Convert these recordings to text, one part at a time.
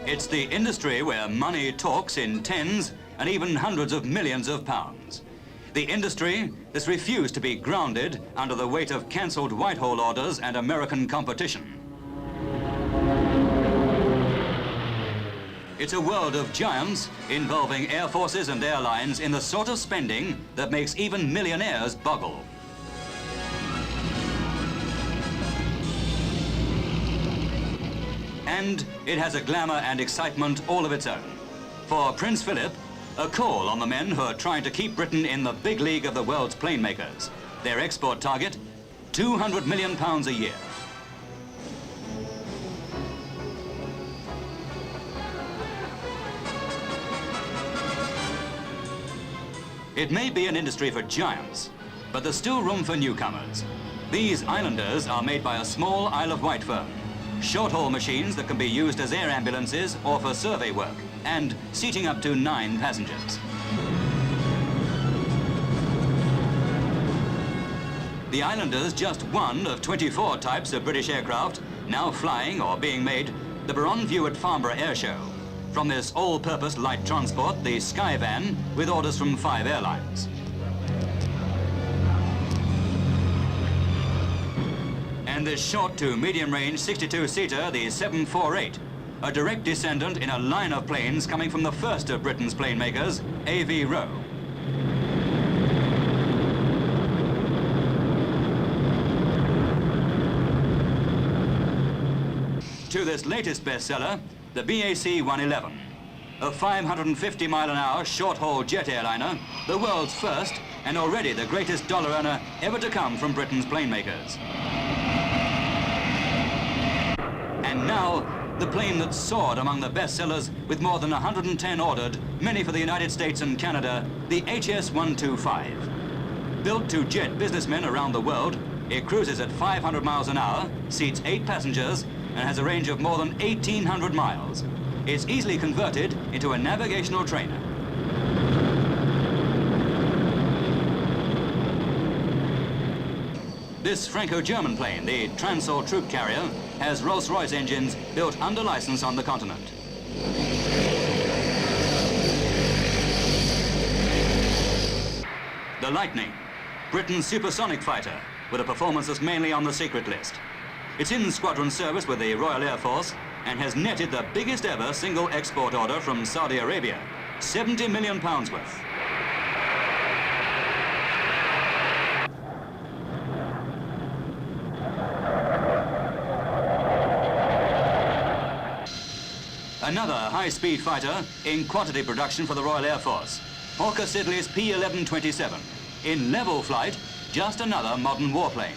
It's the industry where money talks in tens and even hundreds of millions of pounds. The industry that's refused to be grounded under the weight of cancelled Whitehall orders and American competition. It's a world of giants involving air forces and airlines in the sort of spending that makes even millionaires boggle. And it has a glamour and excitement all of its own. For Prince Philip, a call on the men who are trying to keep Britain in the big league of the world's plane makers. Their export target, £200 million a year. It may be an industry for giants, but there's still room for newcomers. These islanders are made by a small Isle of Wight firm. Short-haul machines that can be used as air ambulances or for survey work, and seating up to 9 passengers. The Islander's just one of 24 types of British aircraft now flying or being made that were on view at Farnborough Air Show. From this all-purpose light transport, the Skyvan, with orders from 5 airlines. And this short to medium-range 62-seater, the 748, a direct descendant in a line of planes coming from the first of Britain's plane makers, AV Row. To this latest bestseller, the BAC 111, a 550-mile-an-hour short-haul jet airliner, the world's first and already the greatest dollar earner ever to come from Britain's plane makers. And now, the plane that soared among the bestsellers with more than 110 ordered, many for the United States and Canada, the HS-125. Built to jet businessmen around the world, it cruises at 500 miles an hour, seats 8 passengers, and has a range of more than 1,800 miles. It's easily converted into a navigational trainer. This Franco-German plane, the Transall troop carrier, has Rolls-Royce engines built under license on the continent. The Lightning, Britain's supersonic fighter, with a performance that's mainly on the secret list. It's in squadron service with the Royal Air Force and has netted the biggest ever single export order from Saudi Arabia, £70 million worth. Another high-speed fighter in quantity production for the Royal Air Force, Hawker Siddeley's P1127. In level flight, just another modern warplane.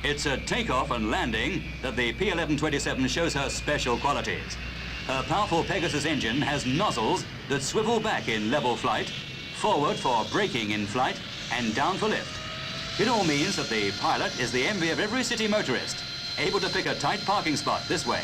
It's at takeoff and landing that the P1127 shows her special qualities. Her powerful Pegasus engine has nozzles that swivel back in level flight, forward for braking in flight, and down for lift. It all means that the pilot is the envy of every city motorist, able to pick a tight parking spot this way.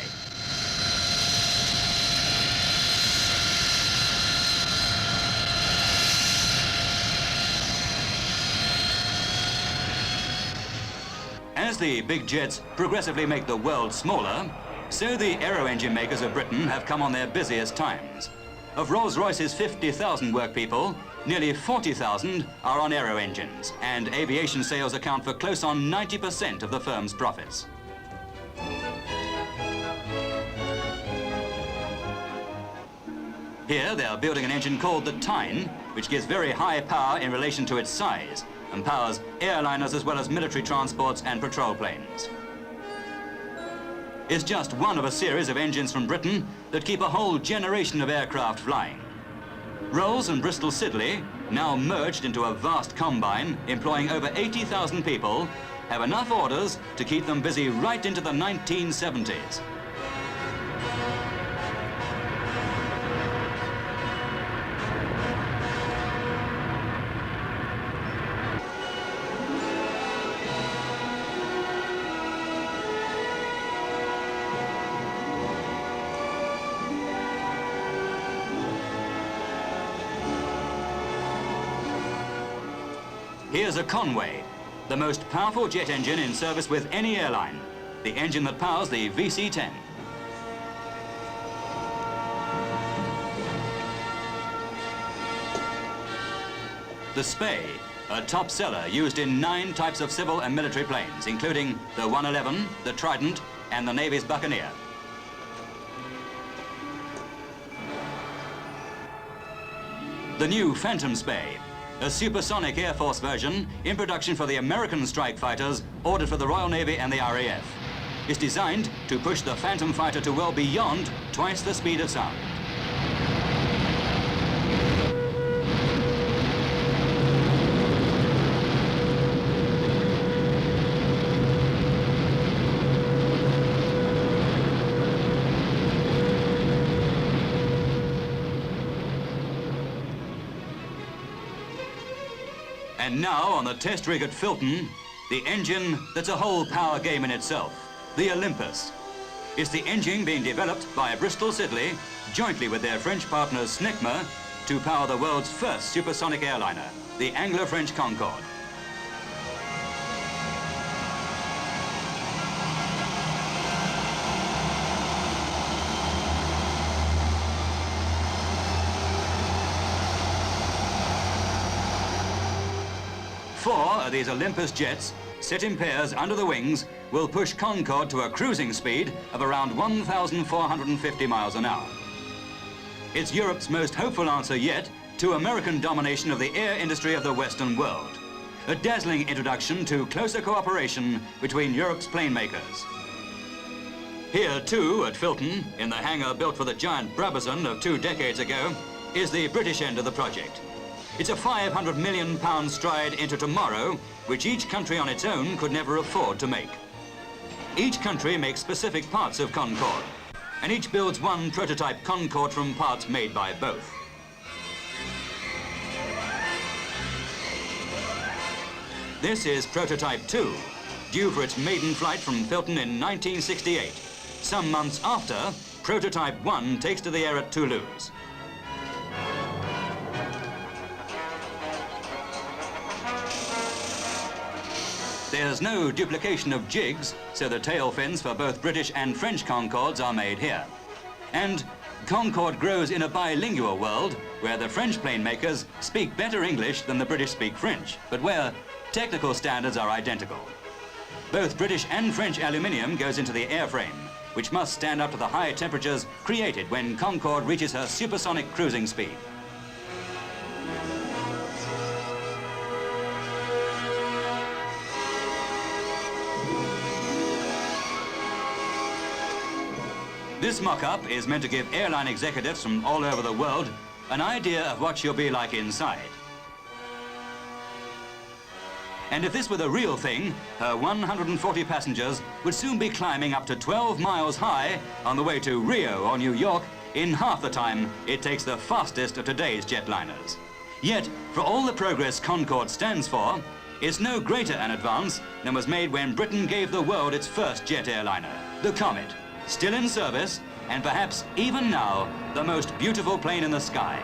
As the big jets progressively make the world smaller, so the aero engine makers of Britain have come on their busiest times. Of Rolls-Royce's 50,000 workpeople, nearly 40,000 are on aero engines, and aviation sales account for close on 90% of the firm's profits. Here they are building an engine called the Tyne, which gives very high power in relation to its size, and powers airliners as well as military transports and patrol planes. It's just one of a series of engines from Britain that keep a whole generation of aircraft flying. Rolls and Bristol Siddeley, now merged into a vast combine employing over 80,000 people, have enough orders to keep them busy right into the 1970s. Here's a Conway, the most powerful jet engine in service with any airline, the engine that powers the VC-10. The Spey, a top seller used in 9 types of civil and military planes, including the 111, the Trident, and the Navy's Buccaneer. The new Phantom Spey, a supersonic Air Force version in production for the American strike fighters ordered for the Royal Navy and the RAF, is designed to push the Phantom fighter to well beyond twice the speed of sound. And now, on the test rig at Filton, the engine that's a whole power game in itself, the Olympus. It's the engine being developed by Bristol Siddeley, jointly with their French partners Snecma, to power the world's first supersonic airliner, the Anglo-French Concorde. Four of these Olympus jets, set in pairs under the wings, will push Concorde to a cruising speed of around 1,450 miles an hour. It's Europe's most hopeful answer yet to American domination of the air industry of the Western world. A dazzling introduction to closer cooperation between Europe's plane makers. Here too, at Filton, in the hangar built for the giant Brabazon of 2 decades ago, is the British end of the project. It's a £500 million stride into tomorrow, which each country on its own could never afford to make. Each country makes specific parts of Concorde, and each builds one prototype Concorde from parts made by both. This is prototype 2, due for its maiden flight from Filton in 1968. Some months after, prototype 1 takes to the air at Toulouse. There's no duplication of jigs, so the tail fins for both British and French Concordes are made here. And Concorde grows in a bilingual world where the French plane makers speak better English than the British speak French, but where technical standards are identical. Both British and French aluminium goes into the airframe, which must stand up to the high temperatures created when Concorde reaches her supersonic cruising speed. This mock-up is meant to give airline executives from all over the world an idea of what she'll be like inside. And if this were the real thing, her 140 passengers would soon be climbing up to 12 miles high on the way to Rio or New York in half the time it takes the fastest of today's jetliners. Yet, for all the progress Concorde stands for, it's no greater an advance than was made when Britain gave the world its first jet airliner, the Comet. Still in service, and perhaps even now, the most beautiful plane in the sky.